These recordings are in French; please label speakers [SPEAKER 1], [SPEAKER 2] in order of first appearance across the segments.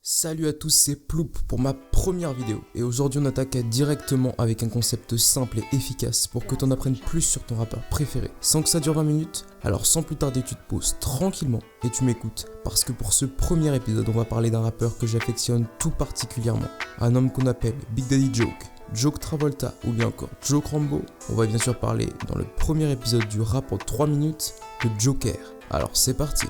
[SPEAKER 1] Salut à tous, c'est Ploup pour ma première vidéo et aujourd'hui on attaque directement avec un concept simple et efficace pour que tu en apprennes plus sur ton rappeur préféré sans que ça dure 20 minutes. Alors sans plus tarder tu te poses tranquillement et tu m'écoutes parce que pour ce premier épisode on va parler d'un rappeur que j'affectionne tout particulièrement, un homme qu'on appelle Big Daddy Joke, Joke Travolta ou bien encore Joke Rambo. On va bien sûr parler dans le premier épisode du rap en 3 minutes de Joker. Alors c'est parti.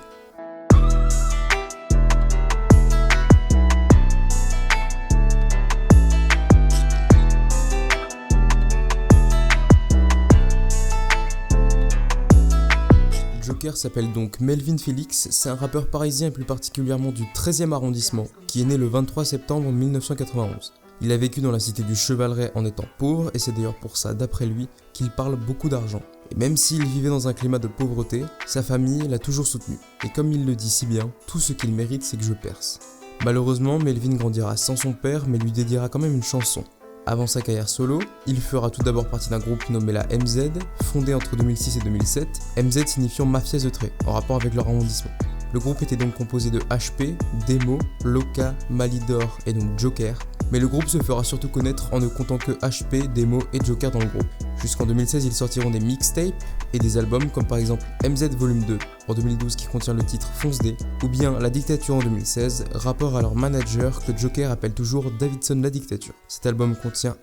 [SPEAKER 1] Joker s'appelle donc Melvin Felix, c'est un rappeur parisien et plus particulièrement du 13e arrondissement qui est né le 23 septembre 1991. Il a vécu dans la cité du Chevaleret en étant pauvre et c'est d'ailleurs pour ça, d'après lui, qu'il parle beaucoup d'argent. Et même s'il vivait dans un climat de pauvreté, sa famille l'a toujours soutenu. Et comme il le dit si bien, tout ce qu'il mérite c'est que je perce. Malheureusement, Melvin grandira sans son père mais lui dédiera quand même une chanson. Avant sa carrière solo, il fera tout d'abord partie d'un groupe nommé la MZ, fondé entre 2006 et 2007, MZ signifiant Mafia The Trait, en rapport avec leur arrondissement. Le groupe était donc composé de HP, Demo, Loca, Malidor et donc Joker, mais le groupe se fera surtout connaître en ne comptant que HP, Demo et Joker dans le groupe. Jusqu'en 2016, ils sortiront des mixtapes et des albums comme par exemple MZ Volume 2 en 2012 qui contient le titre Fonce D, ou bien La Dictature en 2016, rapport à leur manager que Joker appelle toujours Davidson La Dictature. Cet album contient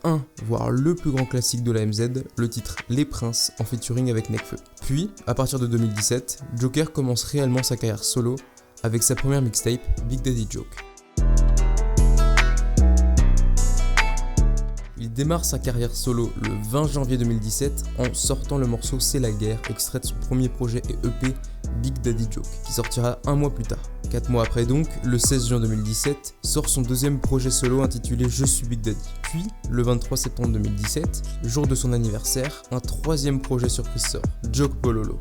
[SPEAKER 1] voire le plus grand classique de la MZ, le titre Les Princes en featuring avec Nekfeu. Puis, à partir de 2017, Joker commence réellement sa carrière solo avec sa première mixtape Big Daddy Joke. Il démarre sa carrière solo le 20 janvier 2017 en sortant le morceau C'est la guerre, extrait de son premier projet et EP Big Daddy Joke, qui sortira un mois plus tard. 4 mois après donc, le 16 juin 2017, sort son deuxième projet solo intitulé Je suis Big Daddy. Puis, le 23 septembre 2017, jour de son anniversaire, un troisième projet surprise sort, Joke Pololo.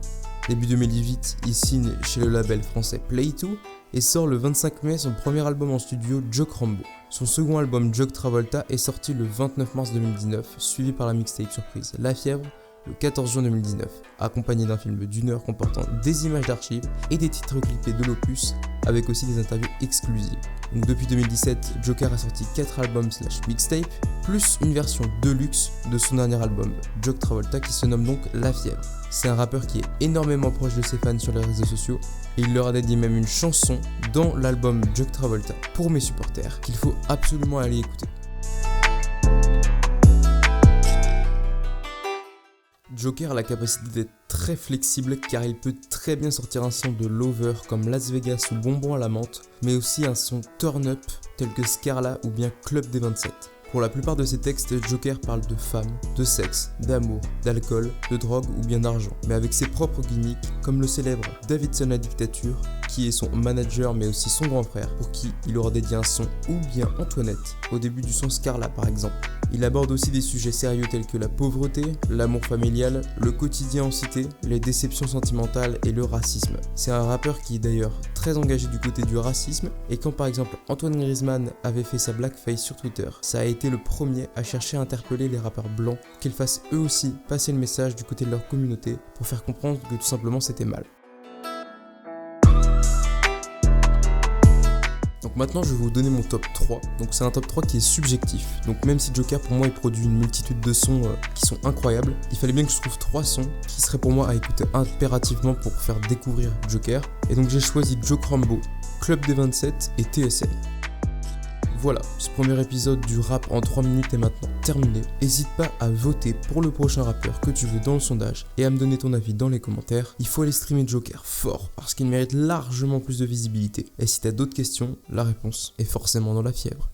[SPEAKER 1] Début 2018, il signe chez le label français Play2 et sort le 25 mai son premier album en studio Joke Rambo. Son second album Joke Travolta est sorti le 29 mars 2019, suivi par la mixtape surprise La Fièvre le 14 juin 2019, accompagné d'un film d'1 heure comportant des images d'archives et des titres clippés de l'opus, avec aussi des interviews exclusives. Donc depuis 2017, Joker a sorti 4 albums/mixtapes, plus une version deluxe de son dernier album, Joke Travolta, qui se nomme donc La Fièvre. C'est un rappeur qui est énormément proche de ses fans sur les réseaux sociaux, et il leur a dédié même une chanson dans l'album Joke Travolta pour mes supporters, qu'il faut absolument aller écouter. Joker a la capacité d'être très flexible car il peut très bien sortir un son de Lover comme Las Vegas ou Bonbon à la menthe, mais aussi un son turn up tel que Scarla ou bien Club des 27. Pour la plupart de ses textes, Joker parle de femmes, de sexe, d'amour, d'alcool, de drogue ou bien d'argent, mais avec ses propres gimmicks, comme le célèbre Davidson La Dictature, qui est son manager mais aussi son grand frère, pour qui il aura dédié un son, ou bien Antoinette, au début du son Scarla par exemple. Il aborde aussi des sujets sérieux tels que la pauvreté, l'amour familial, le quotidien en cité, les déceptions sentimentales et le racisme. C'est un rappeur qui est d'ailleurs très engagé du côté du racisme, et quand par exemple Antoine Griezmann avait fait sa blackface sur Twitter, ça a été le premier à chercher à interpeller les rappeurs blancs, qu'ils fassent eux aussi passer le message du côté de leur communauté pour faire comprendre que tout simplement c'était mal. Donc maintenant je vais vous donner mon top 3, donc c'est un top 3 qui est subjectif, donc même si Joker pour moi il produit une multitude de sons qui sont incroyables, il fallait bien que je trouve 3 sons qui seraient pour moi à écouter impérativement pour faire découvrir Joker, et donc j'ai choisi Joke Rambo, Club des 27 et TSN. Voilà, ce premier épisode du rap en 3 minutes est maintenant terminé. N'hésite pas à voter pour le prochain rappeur que tu veux dans le sondage et à me donner ton avis dans les commentaires. Il faut aller streamer Joker fort parce qu'il mérite largement plus de visibilité. Et si t'as d'autres questions, la réponse est forcément dans La Fièvre.